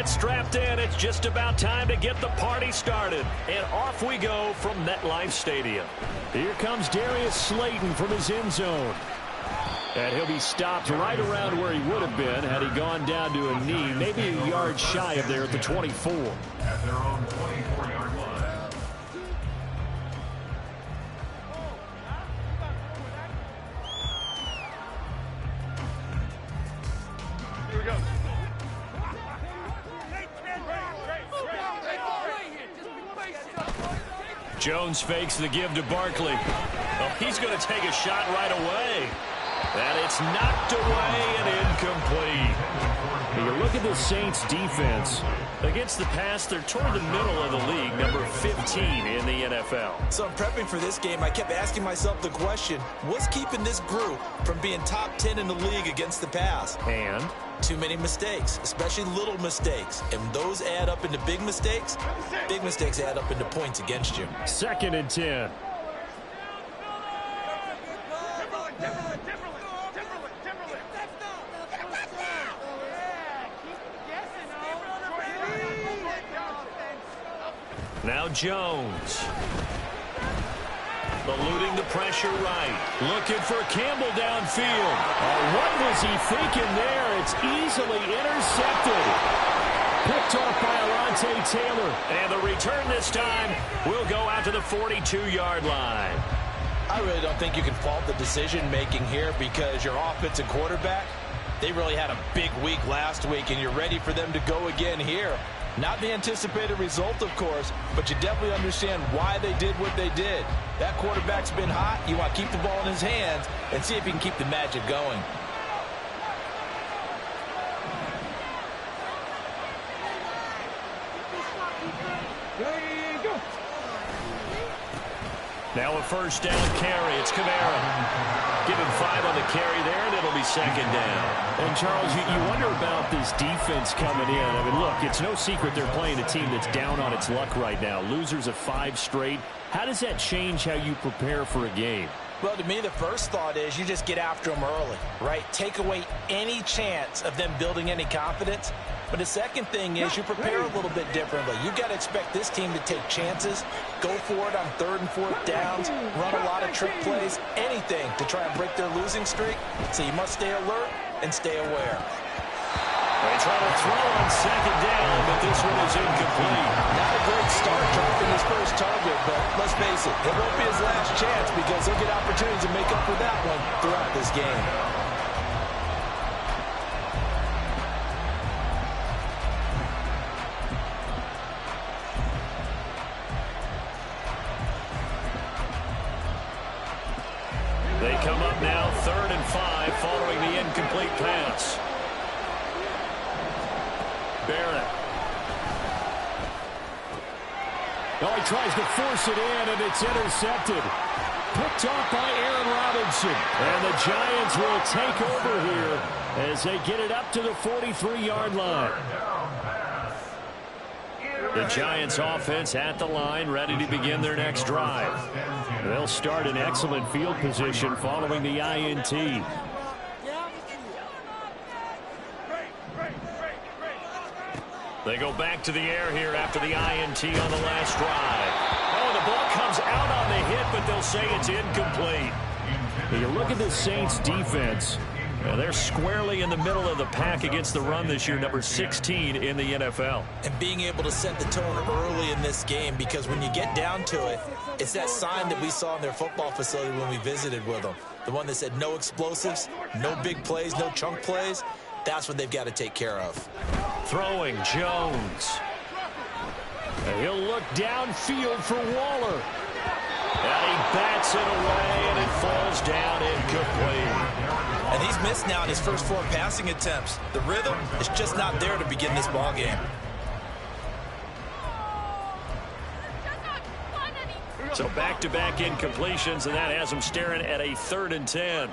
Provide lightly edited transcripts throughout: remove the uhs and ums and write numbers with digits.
Get strapped in. It's just about time to get the party started. And off we go from MetLife Stadium. Here comes Darius Slayton from his end zone. And he'll be stopped right around where he would have been had he gone down to a knee, maybe a yard shy of there at the 24. At their own 24-yard line. Here we go. Jones fakes the give to Barkley. Oh, he's going to take a shot right away. And it's knocked away and incomplete. You look at the Saints defense. Against the pass, they're toward the middle of the league, number 15 in the NFL. So in prepping for this game, I kept asking myself the question, what's keeping this group from being top 10 in the league against the pass? And? Too many mistakes, especially little mistakes. And those add up into big mistakes. Big mistakes add up into points against you. 2nd and 10. Now Jones. Eluding the pressure right. Looking for Campbell downfield. Oh, what was he thinking there? It's easily intercepted. Picked off by Alontae Taylor. And the return this time will go out to the 42-yard line. I really don't think you can fault the decision-making here because your offensive quarterback, they really had a big week last week, and you're ready for them to go again here. Not the anticipated result, of course, but you definitely understand why they did what they did. That quarterback's been hot. You want to keep the ball in his hands and see if he can keep the magic going. Now a first down carry. It's Kamara. Give him 5 on the carry there, and it'll be 2nd down. And, Charles, you wonder about this defense coming in. I mean, look, it's no secret they're playing a team that's down on its luck right now. Losers of 5 straight. How does that change how you prepare for a game? Well, to me, the first thought is you just get after them early, right? Take away any chance of them building any confidence. But the second thing is you prepare a little bit differently. You've got to expect this team to take chances, go for it on 3rd and 4th downs, run a lot of trick plays, anything to try and break their losing streak. So you must stay alert and stay aware. They try to throw on 2nd down, but this one is incomplete. Not a great start dropping his first target, but let's face it, it won't be his last chance because he'll get opportunities to make up for that one throughout this game. They come up now 3rd and 5 following the incomplete pass. Barrett. Oh, he tries to force it in, and it's intercepted. Picked off by Aaron Robinson. And the Giants will take over here as they get it up to the 43-yard line. The Giants offense at the line, ready to begin their next drive. They'll start in excellent field position following the INT. They go back to the air here after the INT on the last drive. Oh, the ball comes out on the hit, but they'll say it's incomplete. You look at the Saints defense. They're squarely in the middle of the pack against the run this year, number 16 in the NFL. And being able to set the tone early in this game, because when you get down to it, it's that sign that we saw in their football facility when we visited with them. The one that said no explosives, no big plays, no chunk plays. That's what they've got to take care of. Throwing Jones. And he'll look downfield for Waller. And he bats it away, and it falls down incomplete. And he's missed now in his first 4 passing attempts. The rhythm is just not there to begin this ball game. So back-to-back incompletions, and that has him staring at a 3rd and 10.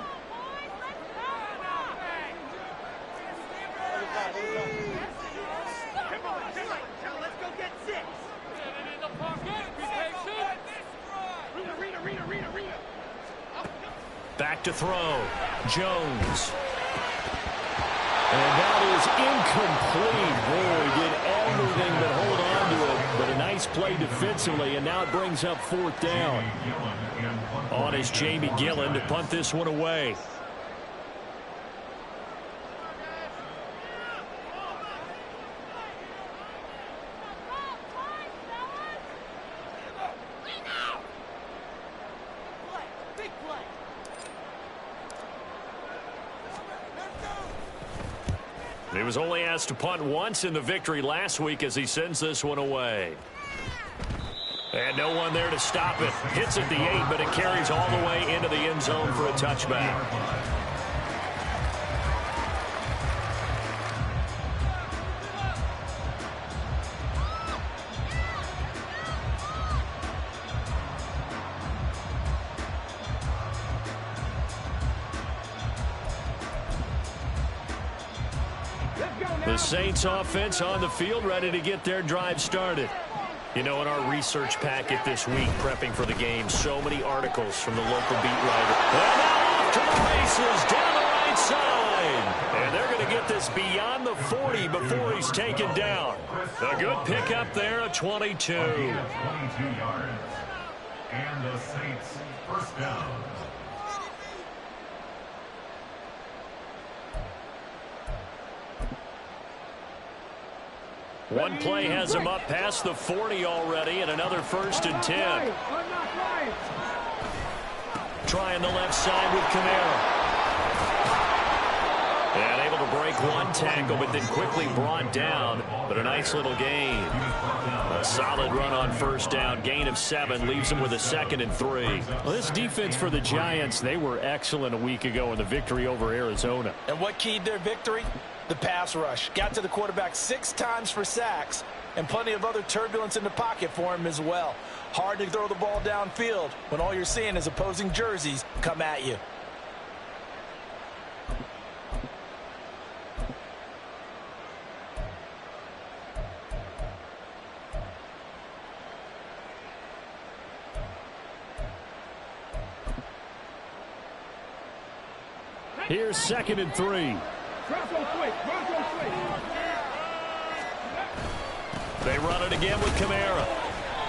Back to throw. Jones. And that is incomplete. Boy, did nice play defensively, and now it brings up fourth down. On is Jamie Gillen to punt this one away. He was only asked to punt once in the victory last week as he sends this one away. And no one there to stop it. Hits at the 8, but it carries all the way into the end zone for a touchback. The Saints offense on the field, ready to get their drive started. You know, in our research packet this week, prepping for the game, so many articles from the local beat writer. And now off to the races, down the right side. And they're going to get this beyond the 40 before he's taken down. A good pickup there, a 22. 22 yards. And the Saints first down. One play has him up past the 40 already, and another 1st and 10. Trying the left side with Kamara. And able to break one tackle, but then quickly brought down. But a nice little gain. A solid run on 1st down. Gain of 7 leaves him with a 2nd and 3. Well, this defense for the Giants, they were excellent a week ago in the victory over Arizona. And what keyed their victory? The pass rush. Got to the quarterback 6 times for sacks, and plenty of other turbulence in the pocket for him as well. Hard to throw the ball downfield when all you're seeing is opposing jerseys come at you. Here's 2nd and 3. They run it again with Kamara.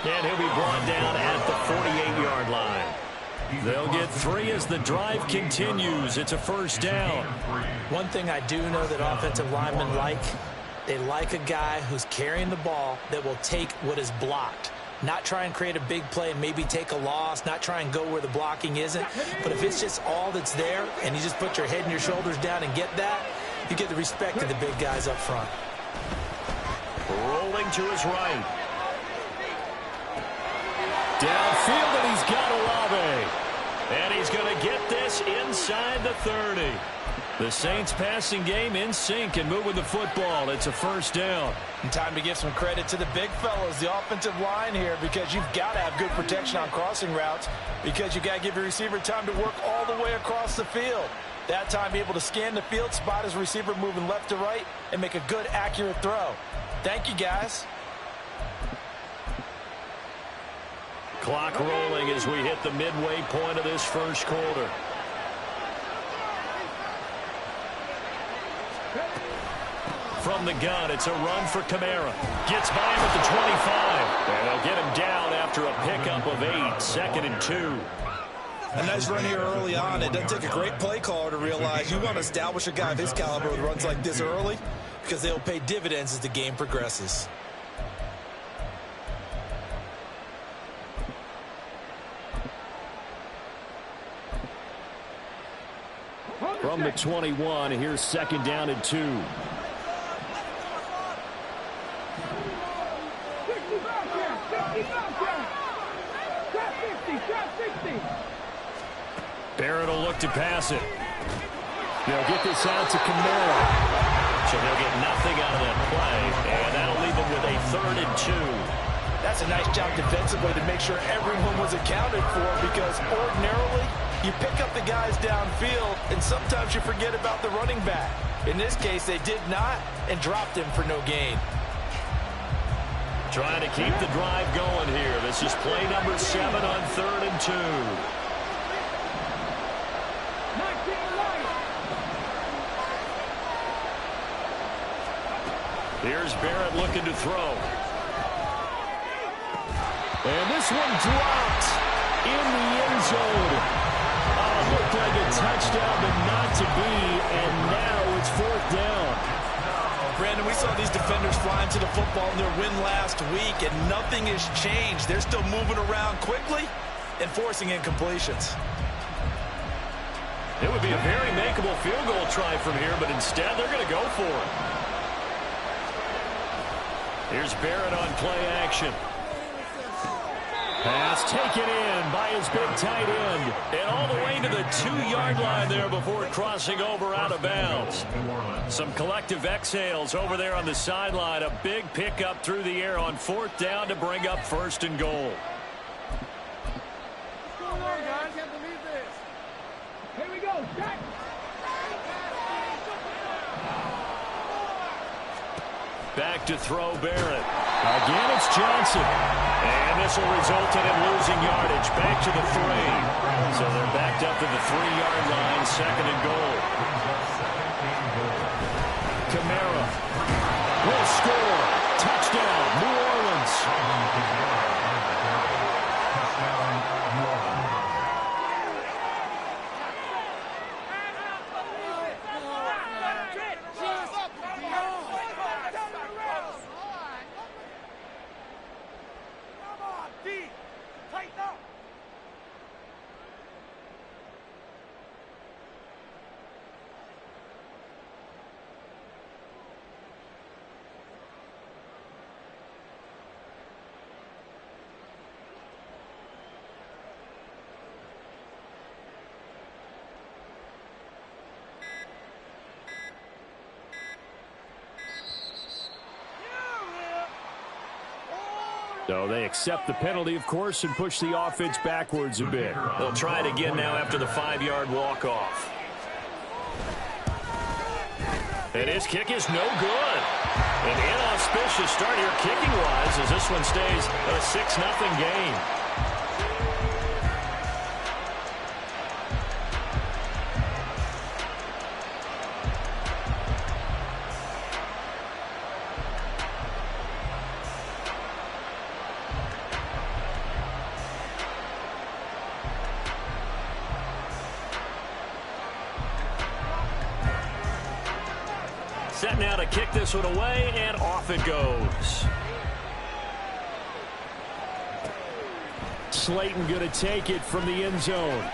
And he'll be brought down at the 48-yard line. They'll get 3 as the drive continues. It's a 1st down. One thing I do know that offensive linemen like, they like a guy who's carrying the ball that will take what is blocked. Not try and create a big play and maybe take a loss, not try and go where the blocking isn't. But if it's just all that's there and you just put your head and your shoulders down and get that, you get the respect of the big guys up front. Rolling to his right. Downfield, and he's got Olave. And he's going to get this inside the 30. The Saints passing game in sync and moving the football. It's a 1st down. And time to give some credit to the big fellows, the offensive line here, because you've got to have good protection on crossing routes, because you've got to give your receiver time to work all the way across the field. That time be able to scan the field, spot his receiver moving left to right, and make a good, accurate throw. Thank you, guys. Clock rolling as we hit the midway point of this 1st quarter. From the gun, it's a run for Kamara. Gets by him at the 25. And they'll get him down after a pickup of 8. 2nd and 2. A nice run here early on. It doesn't take a great play caller to realize you want to establish a guy of his caliber with runs like this early, because they'll pay dividends as the game progresses. From the 21, here's 2nd down and 2. Barrett will look to pass it. They'll get this out to Kamara. So they'll get nothing out of that play, and that'll leave them with a 3rd and 2. That's a nice job defensively to make sure everyone was accounted for, because ordinarily you pick up the guys downfield and sometimes you forget about the running back. In this case, they did not and dropped him for no gain. Trying to keep the drive going here. This is play number 7 on 3rd and 2. Here's Barrett looking to throw. And this one dropped in the end zone. Looked like a touchdown, but not to be, and now it's 4th down. Brandon, we saw these defenders flying to the football in their win last week, and nothing has changed. They're still moving around quickly and forcing incompletions. It would be a very makeable field goal try from here, but instead they're going to go for it. Here's Barrett on play action. Pass taken in by his big tight end. And all the way to the 2-yard line there before crossing over out of bounds. Some collective exhales over there on the sideline. A big pickup through the air on 4th down to bring up 1st and goal. What's going on, guys? Can't believe this. Here we go. Jack. Back to throw Barrett. Again, it's Johnson. And this will result in him losing yardage. Back to the 3. So they're backed up to the 3-yard line. 2nd and goal. Kamara will score. Touchdown, New Orleans. So they accept the penalty, of course, and push the offense backwards a bit. They'll try it again now after the 5-yard walk-off. And his kick is no good. An inauspicious start here kicking-wise as this one stays a 6-0 game. Set now to kick this one away, and off it goes. Slayton going to take it from the end zone.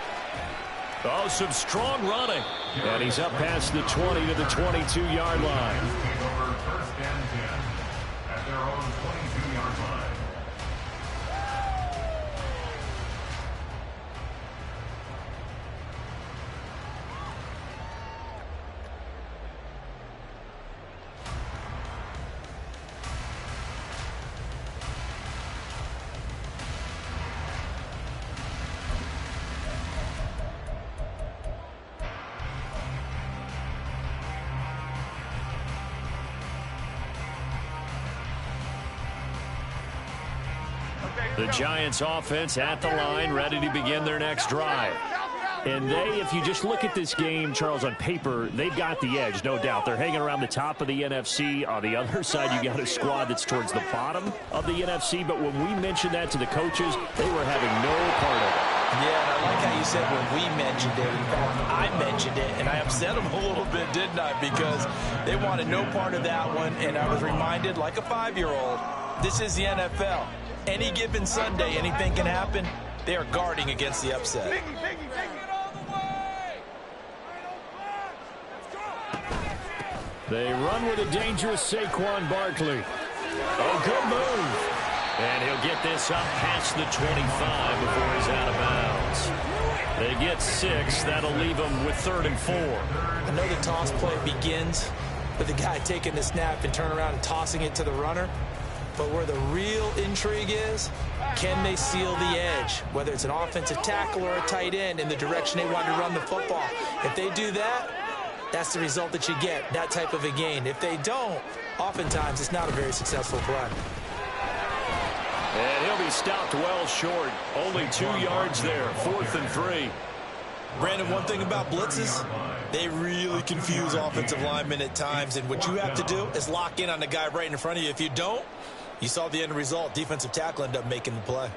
Oh, some strong running. And he's up past the 20 to the 22-yard line. First and 10 at their own 22-yard line. The Giants offense at the line, ready to begin their next drive. And they, if you just look at this game, Charles, on paper, they've got the edge, no doubt. They're hanging around the top of the NFC. On the other side, you got a squad that's towards the bottom of the NFC. But when we mentioned that to the coaches, they were having no part of it. Yeah, and I like how you said when we mentioned it. In fact, I mentioned it, and I upset them a little bit, didn't I? Because they wanted no part of that one, and I was reminded, like a 5-year-old, this is the NFL. Any given Sunday, anything can happen. They are guarding against the upset. They run with a dangerous Saquon Barkley. Oh, good move. And he'll get this up past the 25 before he's out of bounds. They get 6. That'll leave them with 3rd and 4. I know the toss play begins with the guy taking the snap and turn around and tossing it to the runner. But where the real intrigue is, can they seal the edge? Whether it's an offensive tackle or a tight end in the direction they want to run the football. If they do that, that's the result that you get, that type of a gain. If they don't, oftentimes it's not a very successful play. And he'll be stopped well short. Only 2 yards there, 4th and 3. Brandon, one thing about blitzes, they really confuse offensive linemen at times. And what you have to do is lock in on the guy right in front of you. If you don't, You saw the end result. Defensive tackle ended up making the play.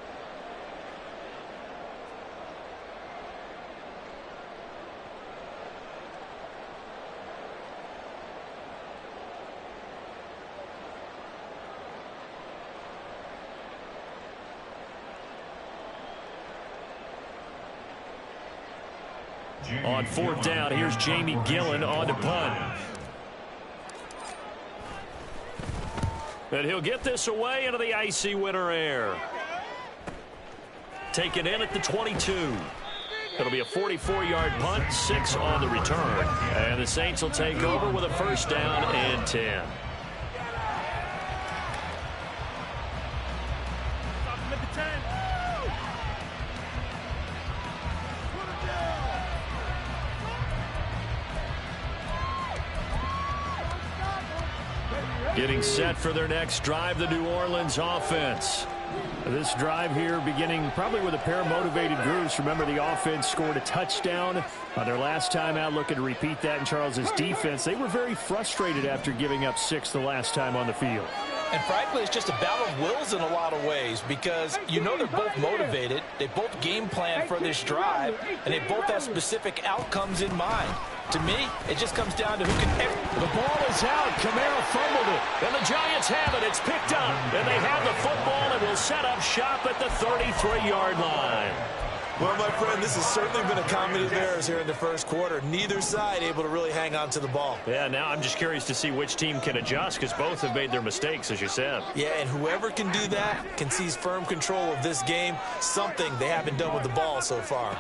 On fourth down, here's Jamie Gillen on to punt. And he'll get this away into the icy winter air. Taken in at the 22. It'll be a 44-yard punt, 6 on the return. And the Saints will take over with a first down and 10. Getting set for their next drive, the New Orleans offense. This drive here beginning probably with a pair of motivated groups. Remember, the offense scored a touchdown on their last time out, looking to repeat that in Charles's defense. They were very frustrated after giving up 6 the last time on the field. And frankly, it's just a battle of wills in a lot of ways because you know they're both motivated. They both game plan for this drive, and they both have specific outcomes in mind. To me, it just comes down to who can... The ball is out. Kamara fumbled it. And the Giants have it. It's picked up. And they have the football and will set up shop at the 33-yard line. Well, my friend, this has certainly been a comedy of errors here in the first quarter. Neither side able to really hang on to the ball. Yeah, now I'm just curious to see which team can adjust because both have made their mistakes, as you said. Yeah, and whoever can do that can seize firm control of this game, something they haven't done with the ball so far.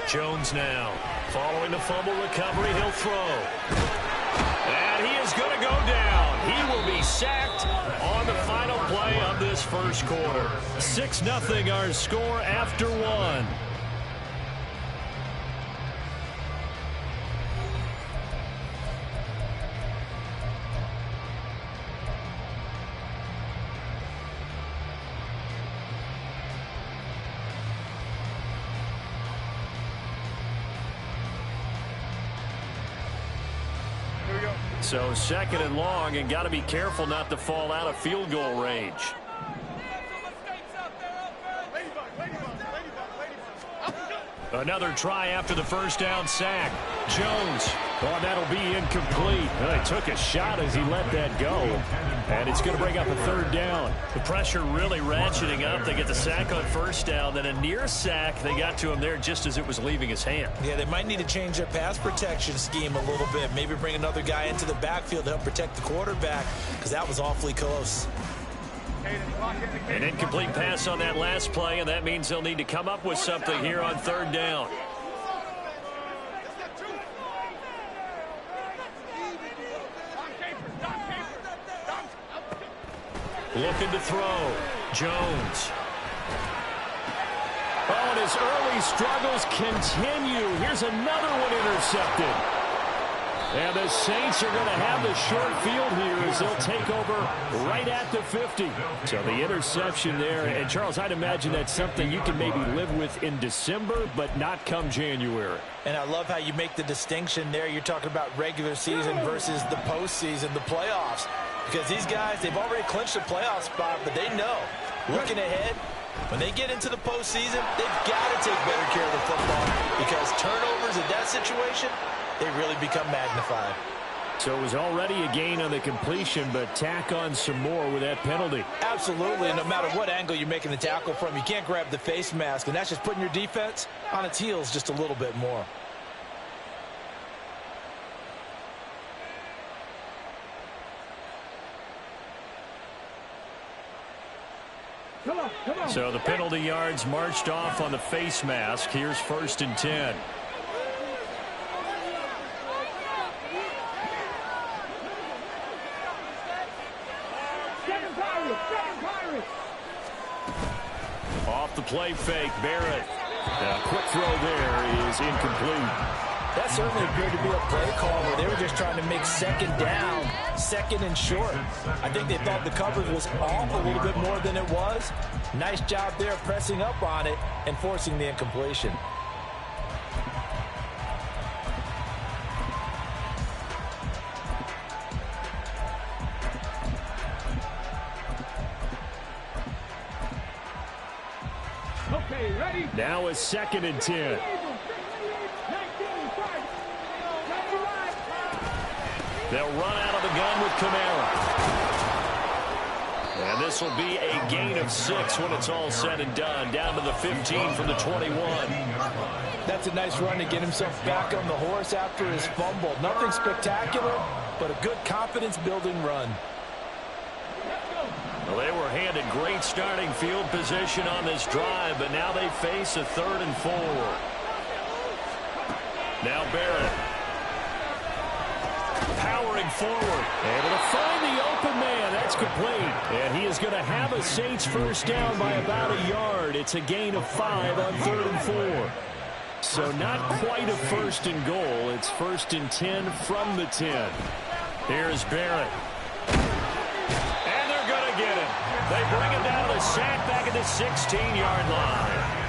Jones now. Following the fumble recovery, he'll throw. And he is going to go down. He will be sacked on the final play of this first quarter. 6-0 our score after 1. So second and long, and got to be careful not to fall out of field goal range. Another try after the first down sack. Jones. Oh, that'll be incomplete. Well, he took a shot as he let that go. And it's going to bring up a third down. The pressure really ratcheting up. They get the sack on first down. Then a near sack. They got to him there just as it was leaving his hand. Yeah, they might need to change their pass protection scheme a little bit. Maybe bring another guy into the backfield to help protect the quarterback because that was awfully close. An incomplete pass on that last play, and that means they'll need to come up with something here on third down. Looking to throw. Jones. Oh, and his early struggles continue. Here's another one intercepted. And the Saints are going to have the short field here as they'll take over right at the 50. So the interception there. And, Charles, I'd imagine that's something you can maybe live with in December, but not come January. And I love how you make the distinction there. You're talking about regular season versus the postseason, the playoffs. Because these guys, they've already clinched a playoff spot, but they know, looking ahead, when they get into the postseason, they've got to take better care of the football because turnovers in that situation, they really become magnified. So it was already a gain on the completion, but tack on some more with that penalty. Absolutely, and no matter what angle you're making the tackle from, you can't grab the face mask, and that's just putting your defense on its heels just a little bit more. Come on. So the penalty yards marched off on the face mask. Here's 1st and 10. Off the play fake, Barrett. A quick throw there is incomplete. That certainly appeared to be a play call where they were just trying to make second down, second and short. I think they thought the coverage was off a little bit more than it was. Nice job there pressing up on it and forcing the incompletion. Now a 2nd and 10. They'll run out of the gun with Kamara. And this will be a gain of 6 when it's all said and done. Down to the 15 from the 21. That's a nice run to get himself back on the horse after his fumble. Nothing spectacular, but a good confidence-building run. Well, they were handed great starting field position on this drive, but now they face a 3rd and 4. Now Barrett. Powering forward. Able to find the open man. That's complete. And he is going to have a Saints first down by about a yard. It's a gain of 5 on 3rd and 4. So not quite a 1st and goal. It's 1st and 10 from the 10. Here's Barrett. And they're going to get him. They bring him down to the sack back at the 16-yard line.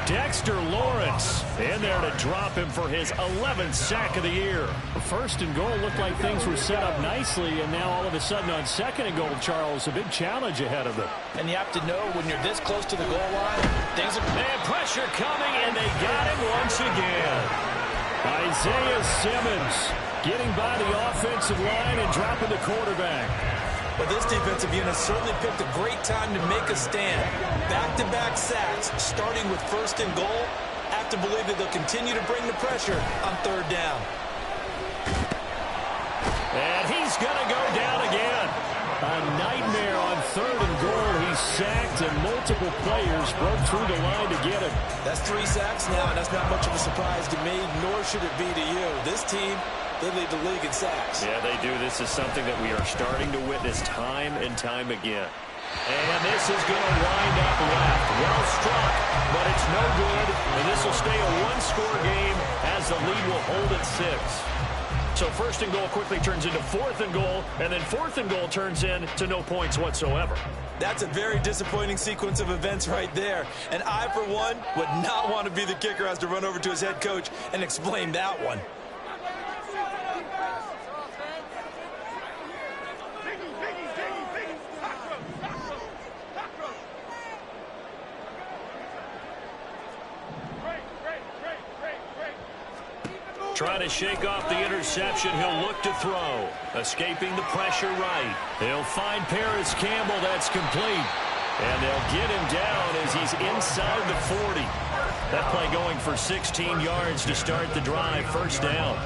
Dexter Lawrence in there to drop him for his 11th sack of the year. 1st and goal looked like things were set up nicely, and now all of a sudden on 2nd and goal, Charles, a big challenge ahead of them. And you have to know when you're this close to the goal line, things are... And pressure coming, and they got him once again. Isaiah Simmons getting by the offensive line and dropping the quarterback. But this defensive unit certainly picked a great time to make a stand. Back-to-back sacks, starting with 1st and goal. Have to believe that they'll continue to bring the pressure on 3rd down. And he's going to go down again. A nightmare on 3rd and goal. He's sacked, and multiple players broke through the line to get him. That's 3 sacks now, and that's not much of a surprise to me, nor should it be to you. This team, they lead the league in sacks. Yeah, they do. This is something that we are starting to witness time and time again. And this is going to wind up left. Well struck, but it's no good. And this will stay a 1-score game as the lead will hold at 6. So 1st and goal quickly turns into 4th and goal, and then 4th and goal turns into no points whatsoever. That's a very disappointing sequence of events right there. And I, for one, would not want to be the kicker who has to run over to his head coach and explain that one. Trying to shake off the interception. He'll look to throw. Escaping the pressure right. They'll find Paris Campbell. That's complete. And they'll get him down as he's inside the 40. That play going for 16 yards to start the drive. 1st down.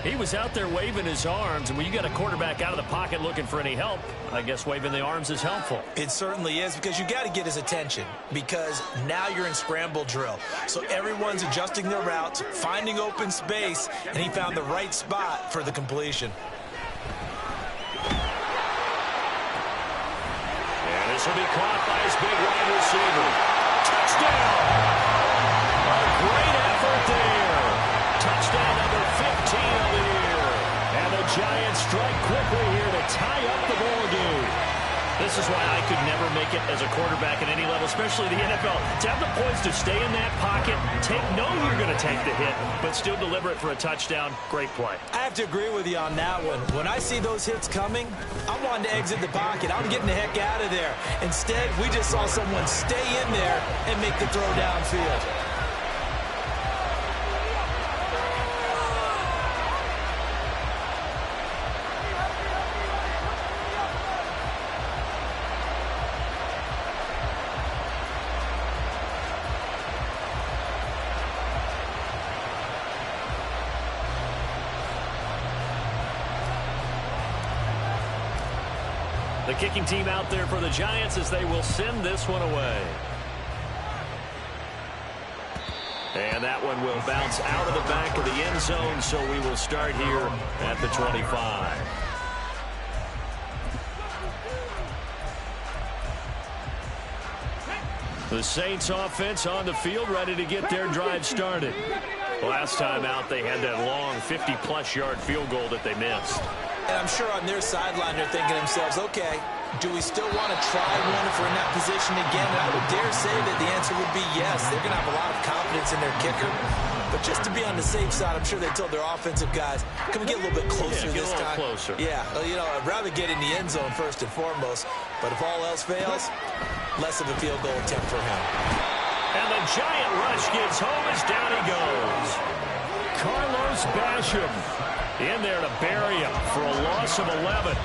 He was out there waving his arms, and when you got a quarterback out of the pocket looking for any help, I guess waving the arms is helpful. It certainly is, because you got to get his attention, because now you're in scramble drill. So everyone's adjusting their routes, finding open space, and he found the right spot for the completion. And this will be caught by his big wide receiver. Touchdown! A great effort there. Touchdown number 15 of the year. And the Giants strike quickly here to tie up the ball game. This is why I could never make it as a quarterback at any level, especially the NFL. To have the points to stay in that pocket, know you're going to take the hit, but still deliver it for a touchdown. Great play. I have to agree with you on that one. When I see those hits coming, I'm wanting to exit the pocket. I'm getting the heck out of there. Instead, we just saw someone stay in there and make the throw downfield. The kicking team out there for the Giants as they will send this one away. And that one will bounce out of the back of the end zone, so we will start here at the 25. The Saints offense on the field, ready to get their drive started. Last time out, they had that long 50-plus yard field goal that they missed. And I'm sure on their sideline they're thinking to themselves, okay, do we still want to try one if we're in that position again? And I would dare say that the answer would be yes. They're going to have a lot of confidence in their kicker. But just to be on the safe side, I'm sure they told their offensive guys, can we get a little bit closer this time? Closer. Yeah, well, you know, I'd rather get in the end zone first and foremost. But if all else fails, less of a field goal attempt for him. And the giant rush gets home as down he goes. Carlos Basham in there to bury him for a loss of 11.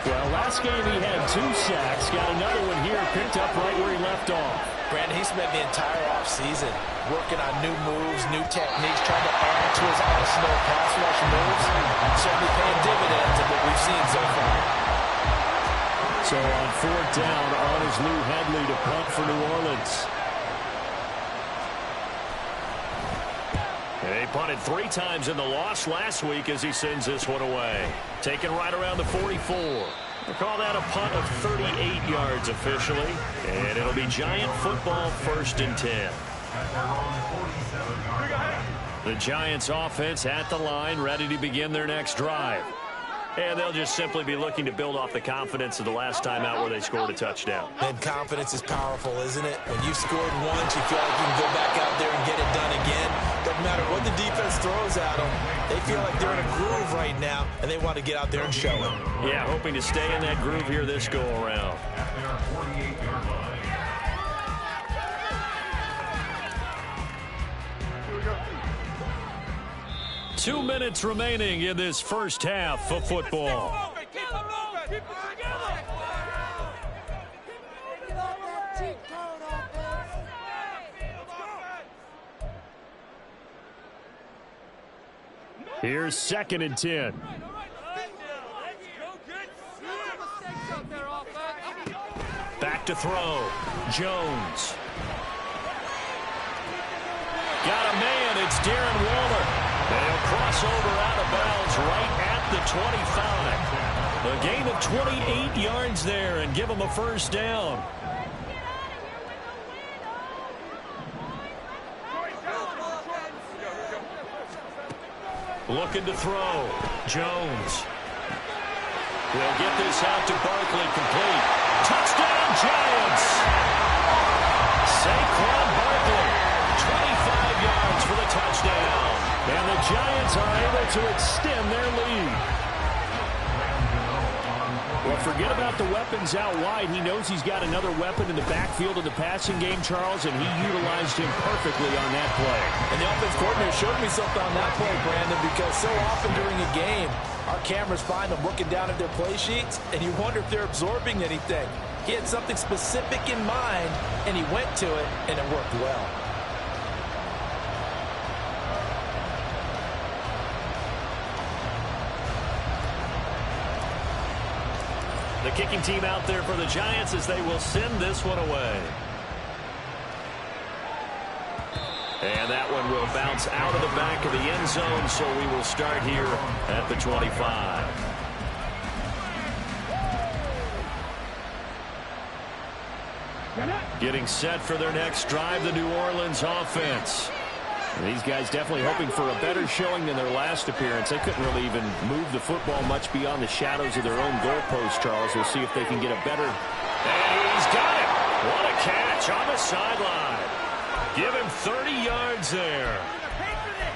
Well, last game he had 2 sacks. Got another one here, picked up right where he left off. Brandon, he spent the entire offseason working on new moves, new techniques, trying to add to his arsenal of pass rush moves. Certainly paying dividends of what we've seen so far. So on 4th down, on is Lou Hedley to punt for New Orleans. They punted 3 times in the loss last week as he sends this one away. Taken right around the 44. We'll call that a punt of 38 yards officially. And it'll be Giant football 1st and 10. The Giants offense at the line, ready to begin their next drive. And they'll just simply be looking to build off the confidence of the last time out where they scored a touchdown. And confidence is powerful, isn't it? When you've scored once, you feel like you can go back out there and get it done again. Doesn't matter what the defense throws at them. They feel like they're in a groove right now, and they want to get out there and show it. Yeah, hoping to stay in that groove here this go-around. 2 minutes remaining in this first half of football. Here's 2nd and 10. Back to throw. Jones. Got a man. It's Darren Waller. They'll cross over out of bounds right at the 25. A gain of 28 yards there and give them a first down. Looking to throw. Jones. They'll get this out to Barkley, complete. Touchdown, Giants! Saquon Barkley, 25 yards for the touchdown. And the Giants are able to extend their lead. Well, forget about the weapons out wide. He knows he's got another weapon in the backfield of the passing game, Charles, and he utilized him perfectly on that play. And the offense coordinator showed me something on that play, Brandon, because so often during a game, our cameras find them looking down at their play sheets, and you wonder if they're absorbing anything. He had something specific in mind, and he went to it, and it worked well. The kicking team out there for the Giants as they will send this one away. And that one will bounce out of the back of the end zone, so we will start here at the 25. Getting set for their next drive, the New Orleans offense. And these guys definitely hoping for a better showing than their last appearance. They couldn't really even move the football much beyond the shadows of their own goalpost, Charles. We'll see if they can get a better... And he's got it! What a catch on the sideline. Give him 30 yards there.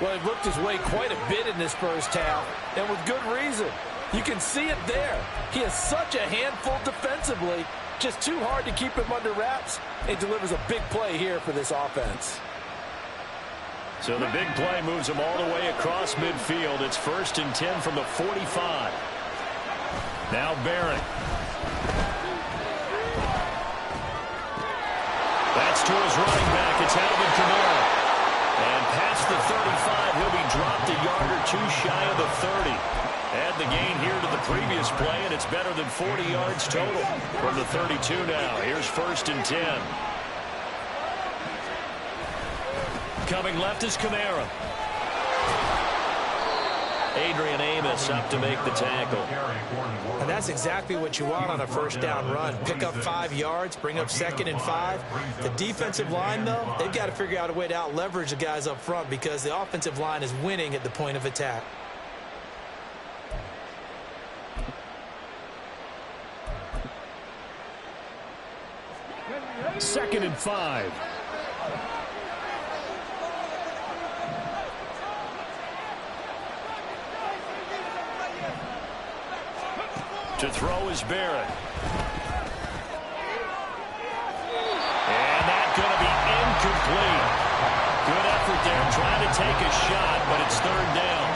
Well, he looked his way quite a bit in this first half, and with good reason. You can see it there. He is such a handful defensively. Just too hard to keep him under wraps. He delivers a big play here for this offense. So the big play moves them all the way across midfield. It's 1st and 10 from the 45. Now Barrett. That's to his running back. It's Alvin Kamara. And past the 35, he'll be dropped a yard or two shy of the 30. Add the gain here to the previous play, and it's better than 40 yards total from the 32 now. Here's 1st and 10. Coming left is Kamara. Adrian Amos up to make the tackle. And that's exactly what you want on a first down run. Pick up 5 yards, bring up 2nd and 5. The defensive line, though, they've got to figure out a way to out-leverage the guys up front because the offensive line is winning at the point of attack. Second and 5. To throw is Barrett. And that's going to be incomplete. Good effort there, trying to take a shot, but it's third down.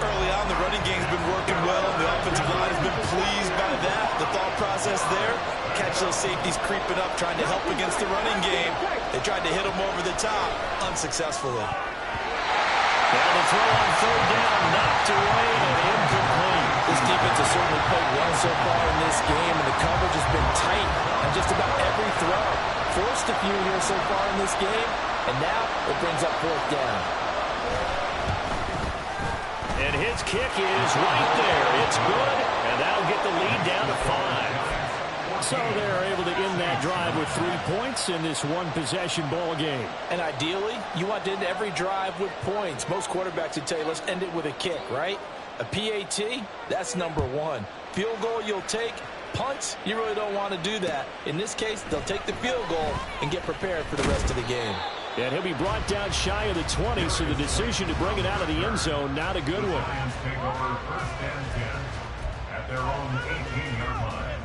Early on, the running game's been working well, and the offensive line has been pleased by that. The thought process there, catch those safeties creeping up, trying to help against the running game. They tried to hit them over the top, unsuccessfully. Now the throw on third down, knocked away and incomplete. This defense has certainly played well so far in this game, and the coverage has been tight on just about every throw. Forced a few here so far in this game, and now it brings up fourth down. And his kick is right there. It's good, and that'll get the lead down to 5. So they're able to end that drive with 3 points in this one-possession ball game. And ideally, you want to end every drive with points. Most quarterbacks would tell you, let's end it with a kick, right? A PAT, that's number 1. Field goal you'll take. Punts, you really don't want to do that. In this case, they'll take the field goal and get prepared for the rest of the game. And he'll be brought down shy of the 20, so the decision to bring it out of the end zone, not a good one. Lions take over first and 10 at their own 18-yard line.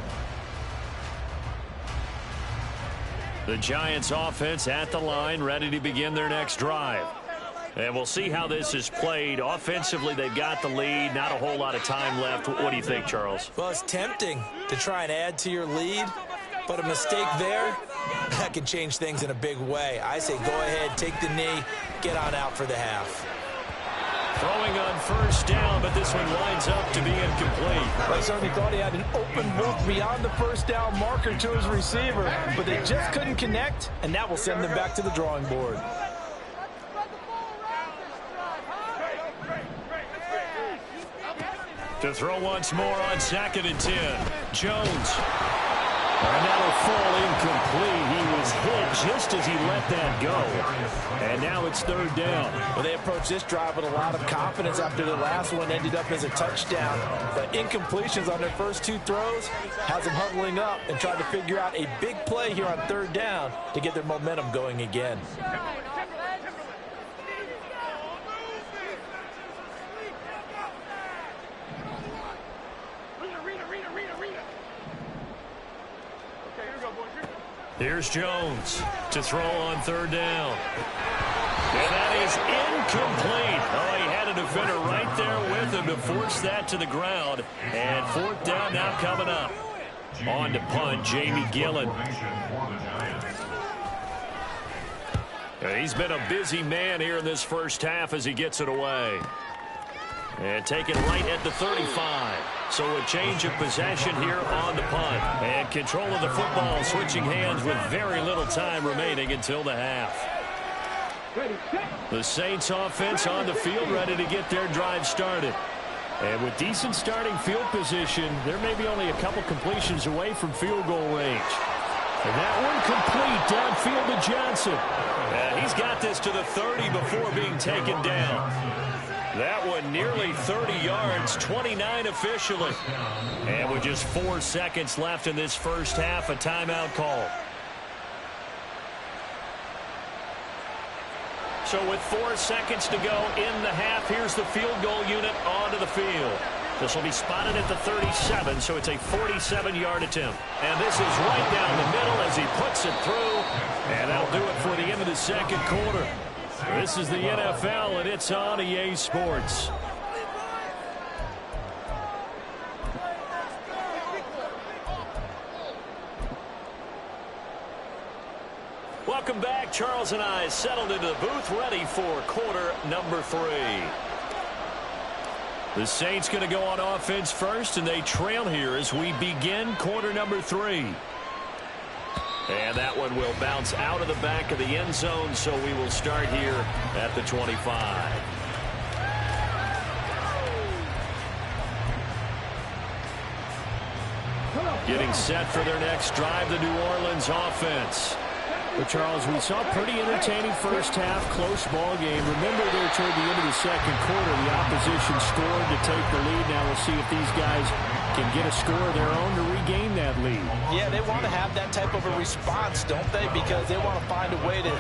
The Giants offense at the line, ready to begin their next drive. And we'll see how this is played. Offensively, they've got the lead. Not a whole lot of time left. What do you think, Charles? Well, it's tempting to try and add to your lead, but a mistake there, that can change things in a big way. I say go ahead, take the knee, get on out for the half. Throwing on first down, but this one winds up to be incomplete. I certainly thought he had an open look beyond the first down marker to his receiver, but they just couldn't connect, and that will send them back to the drawing board. To throw once more on 2nd and 10. Jones. And that'll fall incomplete. He was hit just as he let that go. And now it's third down. Well, they approached this drive with a lot of confidence after the last one ended up as a touchdown. But incompletions on their first 2 throws has them huddling up and trying to figure out a big play here on third down to get their momentum going again. Here's Jones to throw on third down. And that is incomplete. Oh, he had a defender right there with him to force that to the ground. And fourth down now coming up. On to punt, Jamie Gillen. He's been a busy man here in this first half as he gets it away. And taken right at the 35. So a change of possession here on the punt. And control of the football switching hands with very little time remaining until the half. The Saints offense on the field ready to get their drive started. And with decent starting field position, there may be only a couple completions away from field goal range. And that one complete downfield to Johnson. He's got this to the 30 before being taken down. That one nearly 30 yards, 29 officially. And with just 4 seconds left in this first half, a timeout call. So with 4 seconds to go in the half, here's the field goal unit onto the field. This will be spotted at the 37, so it's a 47-yard attempt. And this is right down the middle as he puts it through. And that'll do it for the end of the second quarter. This is the NFL, and it's on EA Sports. Welcome back. Charles and I settled into the booth ready for quarter number 3. The Saints going to go on offense first, and they trail here as we begin quarter number 3. And that one will bounce out of the back of the end zone, so we will start here at the 25. Getting set for their next drive, the New Orleans offense. But, Charles, we saw a pretty entertaining first half, close ball game. Remember there toward the end of the second quarter, the opposition scored to take the lead. Now we'll see if these guys can get a score of their own to regain that lead. Yeah, they want to have that type of a response, don't they? Because they want to find a way to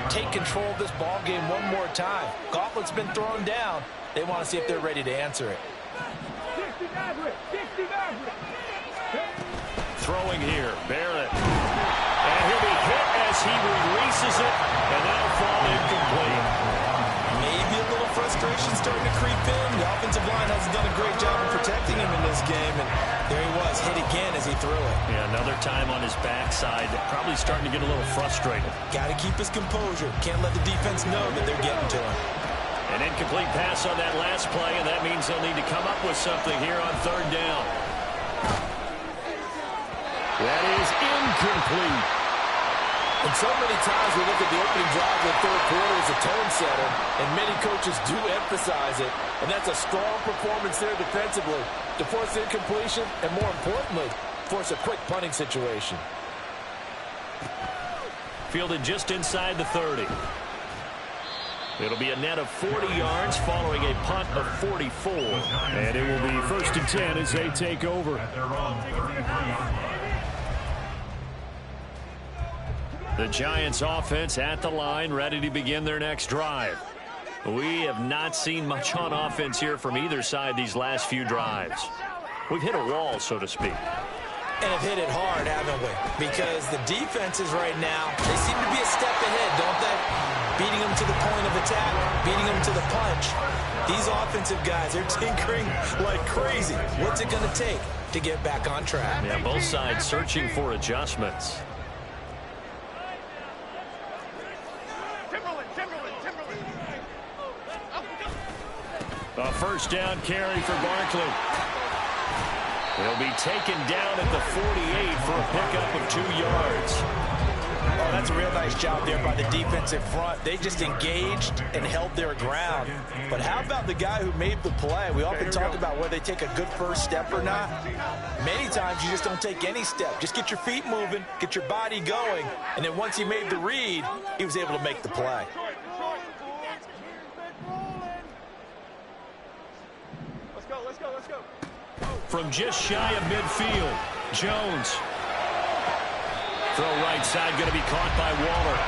take control of this ball game one more time. Gauntlet's been thrown down. They want to see if they're ready to answer it. Throwing here, Barrett. And he'll be hit as he releases misses it, and that'll fall incomplete. Maybe a little frustration starting to creep in. The offensive line hasn't done a great job of protecting him in this game, and there he was, hit again as he threw it. Yeah, another time on his backside, probably starting to get a little frustrated. Got to keep his composure. Can't let the defense know that they're getting to him. An incomplete pass on that last play, and that means they'll need to come up with something here on third down. That is incomplete. And so many times we look at the opening drive of the third quarter as a tone setter, and many coaches do emphasize it. And that's a strong performance there defensively to force incompletion and, more importantly, force a quick punting situation. Fielded just inside the 30. It'll be a net of 40 yards following a punt of 44. And it will be 1st and 10 as they take over. The Giants offense at the line, ready to begin their next drive. We have not seen much on offense here from either side these last few drives. We've hit a wall, so to speak. And have hit it hard, haven't we? Because the defenses right now, they seem to be a step ahead, don't they? Beating them to the point of attack, beating them to the punch. These offensive guys, they're tinkering like crazy. What's it going to take to get back on track? Yeah, both sides searching for adjustments. A first down carry for Barkley. He'll be taken down at the 48 for a pickup of 2 yards. Oh, that's a real nice job there by the defensive front. They just engaged and held their ground. But how about the guy who made the play? We often talk about whether they take a good first step or not. Many times you just don't take any step. Just get your feet moving, get your body going, and then once he made the read, he was able to make the play. Let's go. From just shy of midfield, Jones. Throw right side, going to be caught by Waller.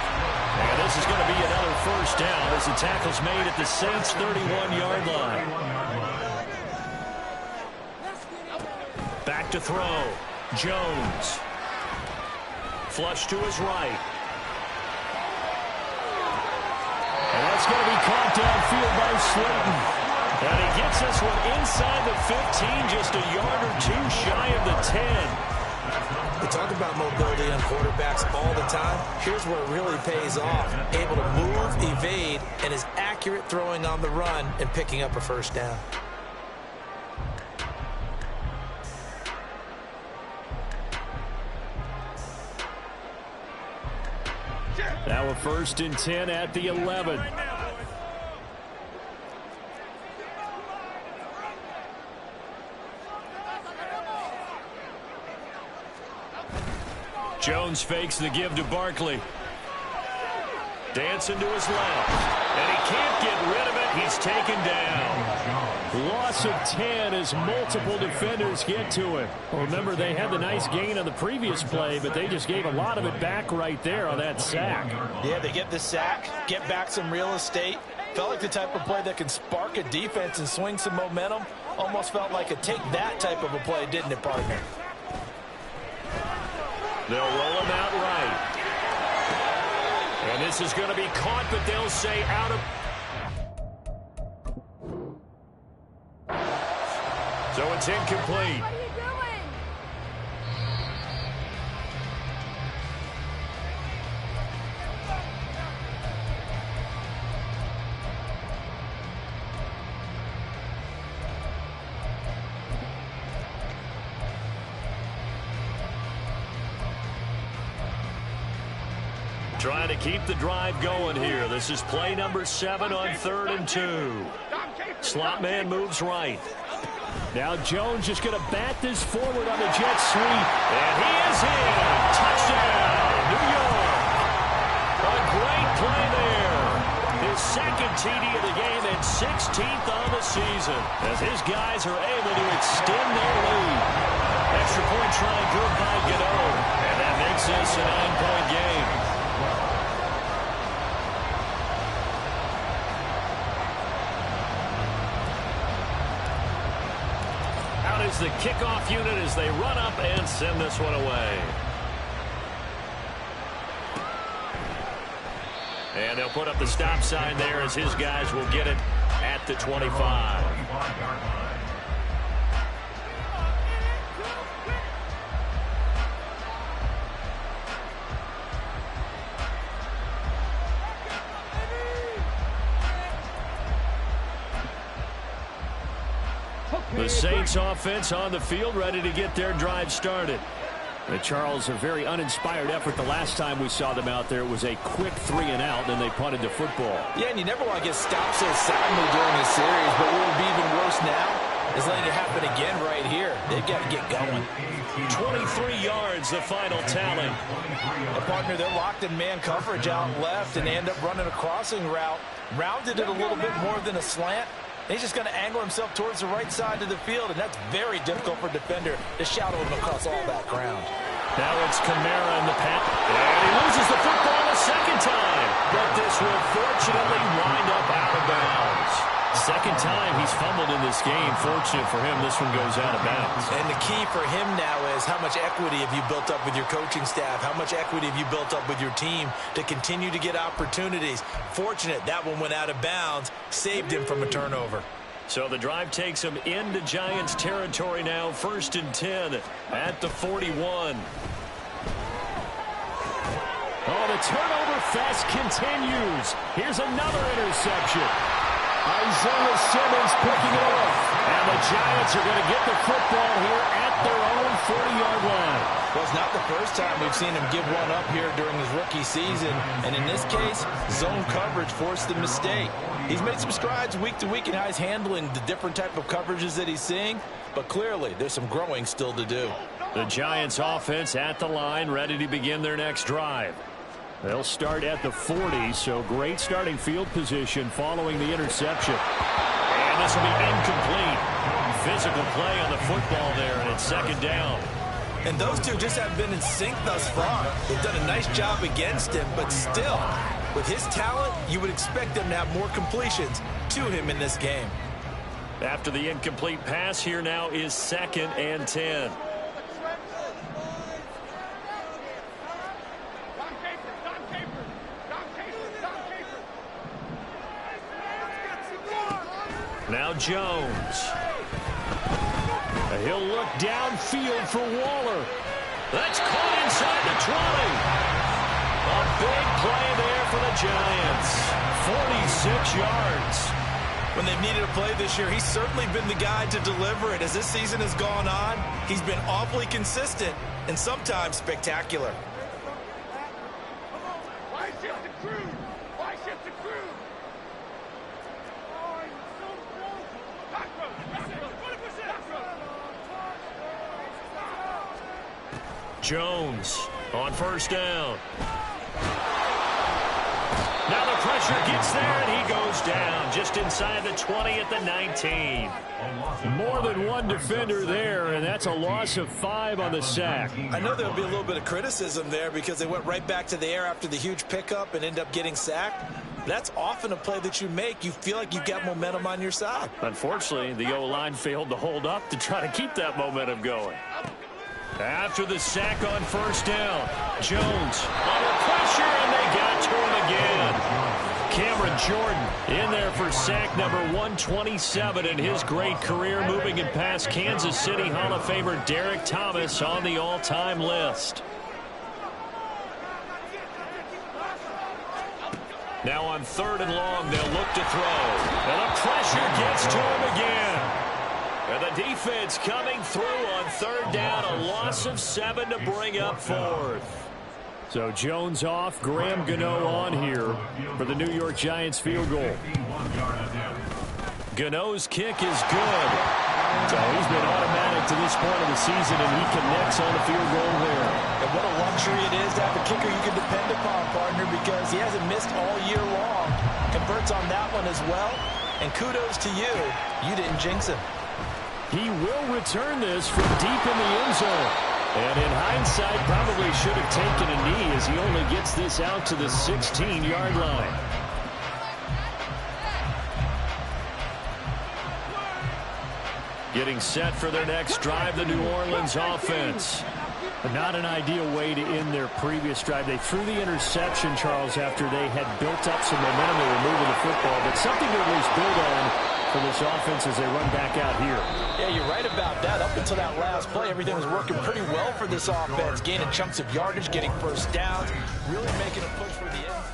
And this is going to be another first down as the tackle's made at the Saints' 31-yard line. Back to throw. Jones. Flush to his right. And that's going to be caught downfield by Slayton. And he gets this one inside the 15, just a yard or two shy of the 10. We talk about mobility on quarterbacks all the time. Here's where it really pays off. Able to move, evade, and is accurate throwing on the run and picking up a first down. Now a 1st and 10 at the 11. Jones fakes the give to Barkley. Dancing to his left. And he can't get rid of it. He's taken down. Loss of 10 as multiple defenders get to him. Well, remember, they had the nice gain on the previous play, but they just gave a lot of it back right there on that sack. Yeah, they get the sack, get back some real estate. Felt like the type of play that can spark a defense and swing some momentum. Almost felt like a take-that type of a play, didn't it, partner? They'll roll him out right. And this is going to be caught, but they'll say out of... So it's incomplete. What are you doing? Trying to keep the drive going here. This is play number 7 on 3rd and 2. Slot man moves right. Now Jones just going to bat this forward on the jet sweep. And he is in. Touchdown, New York. A great play there. His second TD of the game and 16th on the season as his guys are able to extend their lead. Extra point try good by Gano. And that makes this a 9-point game. Is the kickoff unit as they run up and send this one away. And they'll put up the stop sign there as his guys will get it at the 25. The Saints offense on the field, ready to get their drive started. Charles, a very uninspired effort the last time we saw them out there. It was a quick 3-and-out, and they punted the football. Yeah, and you never want to get stopped so soundly during a series, but what would be even worse now is letting it happen again right here. They've got to get going. 23 yards, the final tally. A partner, they're locked in man coverage out left, and they end up running a crossing route. Rounded it a little bit more than a slant. He's just going to angle himself towards the right side of the field, and that's very difficult for a defender to shadow him across all that ground. Now it's Kamara in the pass, and he loses the football a second time. But this will fortunately wind up out of bounds. Second time he's fumbled in this game. Fortunate for him, this one goes out of bounds. And the key for him now is how much equity have you built up with your coaching staff? How much equity have you built up with your team to continue to get opportunities? Fortunate that one went out of bounds, saved him from a turnover. So the drive takes him into Giants territory now. 1st and 10 at the 41. Oh, the turnover fest continues. Here's another interception. Isaiah Simmons picking it up. And the Giants are going to get the football here at their own 40-yard line. Well, it's not the first time we've seen him give one up here during his rookie season. And in this case, zone coverage forced the mistake. He's made some strides week to week in how he's handling the different type of coverages that he's seeing. But clearly, there's some growing still to do. The Giants offense at the line, ready to begin their next drive. They'll start at the 40, so great starting field position following the interception. And this will be incomplete. Physical play on the football there, and it's 2nd down. And those two just haven't been in sync thus far. They've done a nice job against him, but still, with his talent, you would expect them to have more completions to him in this game. After the incomplete pass, here now is 2nd and 10. Now Jones. He'll look downfield for Waller. That's caught inside the 20. A big play there for the Giants. 46 yards. When they've needed a play this year, he's certainly been the guy to deliver it. As this season has gone on, he's been awfully consistent and sometimes spectacular. Why shift the crew? Why shift the crew? Jones on 1st down. Now the pressure gets there, and he goes down just inside the 20 at the 19. More than one defender there, and that's a loss of 5 on the sack. I know there'll be a little bit of criticism there because they went right back to the air after the huge pickup and end up getting sacked. That's often a play that you make. You feel like you've got momentum on your side. Unfortunately, the O-line failed to hold up to try to keep that momentum going. After the sack on 1st down, Jones under pressure, and they got to him again. Cameron Jordan in there for sack number 127 in his great career, moving it past Kansas City Hall of Famer Derek Thomas on the all-time list. Now on 3rd and long, they'll look to throw. And the pressure gets to him again. And the defense coming through on 3rd down, a loss of 7 to bring up 4th. So Jones off, Graham Gano on here for the New York Giants field goal. Gano's kick is good. So he's been automatic to this point of the season, and he connects on the field goal there. And what a luxury it is to have a kicker you can depend upon, partner, because he hasn't missed all year long. Converts on that one as well. And kudos to you. You didn't jinx him. He will return this from deep in the end zone. And in hindsight, probably should have taken a knee as he only gets this out to the 16-yard line. Getting set for their next drive, the New Orleans offense. Not an ideal way to end their previous drive. They threw the interception, Charles, after they had built up some momentum. They were moving the football, but something to at least build on for this offense as they run back out here. Yeah, you're right about that. Up until that last play, everything was working pretty well for this offense, gaining chunks of yardage, getting first downs, really making a push for the end.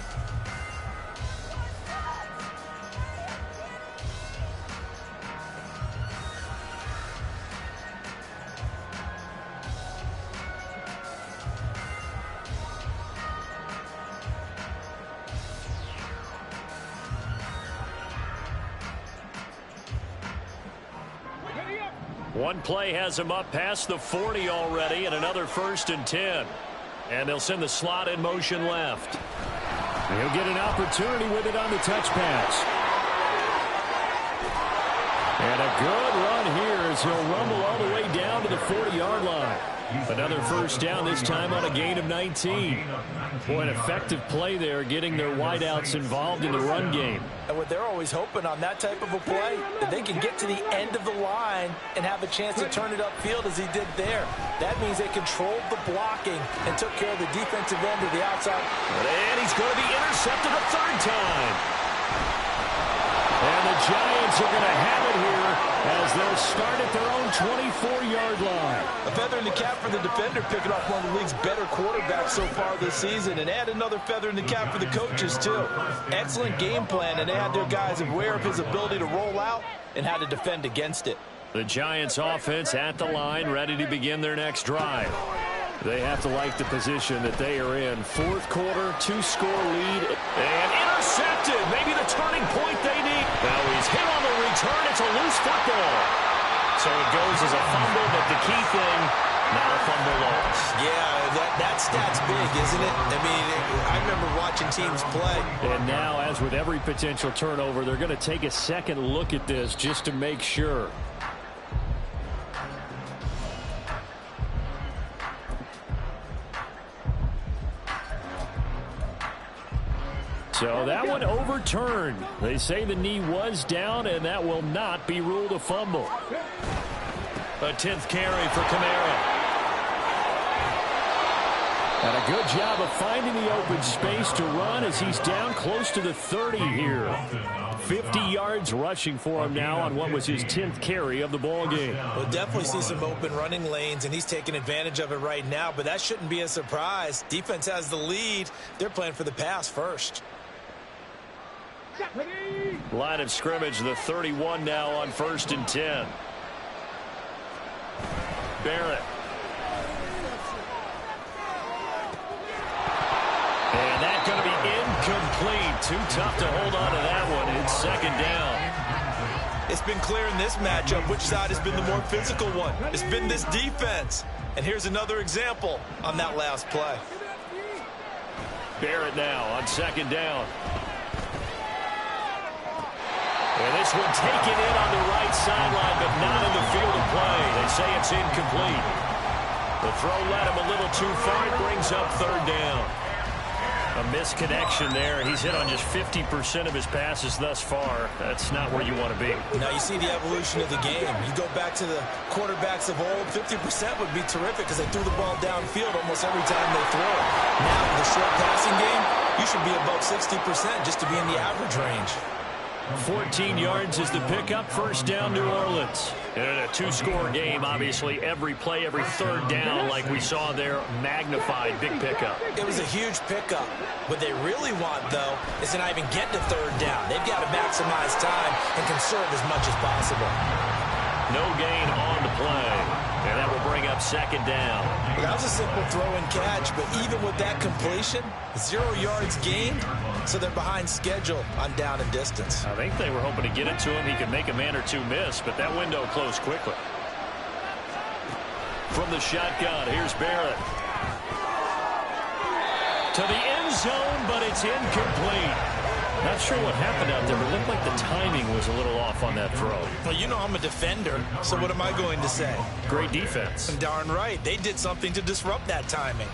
One play has him up past the 40 already, and another 1st and 10. And they'll send the slot in motion left. He'll get an opportunity with it on the touch pass. And a good run here as he'll rumble all the way down to the 40-yard line. Another first down, this time on a gain of 19. Boy, an effective play there, getting their wideouts involved in the run game. And what they're always hoping on that type of a play, that they can get to the end of the line and have a chance to turn it upfield as he did there. That means they controlled the blocking and took care of the defensive end of the outside. And he's going to be intercepted a 3rd time. And the Giants are going to have it here as they'll start at their own 24-yard line. A feather in the cap for the defender, picking off one of the league's better quarterbacks so far this season, and add another feather in the cap for the coaches, too. Excellent game plan, and they had their guys aware of his ability to roll out and how to defend against it. The Giants offense at the line, ready to begin their next drive. They have to like the position that they are in. 4th quarter, 2-score lead, and intercepted. Maybe the turning point they need. Now he's hit on the return. It's a loose football. So it goes as a fumble, but the key thing, not a fumble loss. Yeah, that stat's big, isn't it? I mean, I remember watching teams play. And now, as with every potential turnover, they're going to take a second look at this just to make sure. So that one overturned. They say the knee was down, and that will not be ruled a fumble. A 10th carry for Kamara. And a good job of finding the open space to run as he's down close to the 30 here. 50 yards rushing for him now on what was his 10th carry of the ball game. We'll definitely see some open running lanes, and he's taking advantage of it right now, but that shouldn't be a surprise. Defense has the lead. They're playing for the pass first. Line of scrimmage, the 31 now on 1st and 10. Barrett. And that's going to be incomplete. Too tough to hold on to that one. It's 2nd down. It's been clear in this matchup which side has been the more physical one. It's been this defense. And here's another example on that last play. Barrett now on 2nd down. And this one taken in on the right sideline, but not in the field of play. They say it's incomplete. The throw led him a little too far. It brings up 3rd down. A misconnection there. He's hit on just 50% of his passes thus far. That's not where you want to be. Now you see the evolution of the game. You go back to the quarterbacks of old, 50% would be terrific because they threw the ball downfield almost every time they throw it. Now with the short passing game, you should be above 60% just to be in the average range. 14 yards is the pickup. 1st down, New Orleans. And in a 2-score game, obviously, every play, every 3rd down, like we saw there, magnified. Big pickup. It was a huge pickup. What they really want, though, is to not even get to 3rd down. They've got to maximize time and conserve as much as possible. No gain on the play. And that will bring up 2nd down. Well, that was a simple throw and catch, but even with that completion, 0 yards gained, so they're behind schedule on down and distance. I think they were hoping to get it to him. He could make a man or two miss, but that window closed quickly. From the shotgun, here's Barrett. To the end zone, but it's incomplete. Not sure what happened out there, but it looked like the timing was a little off on that throw. Well, you know I'm a defender, so what am I going to say? Great defense. Darn right. They did something to disrupt that timing.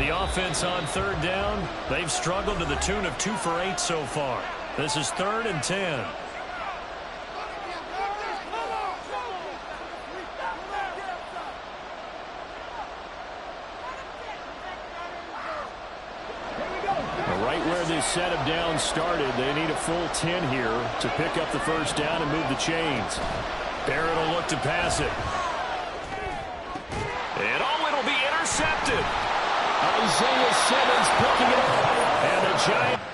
The offense on third down, they've struggled to the tune of 2 for 8 so far. This is 3rd and 10. Right where this set of downs started, they need a full 10 here to pick up the first down and move the chains. Barrett will look to pass it. And it'll be intercepted. Isaiah Simmons picking it up. And the Giants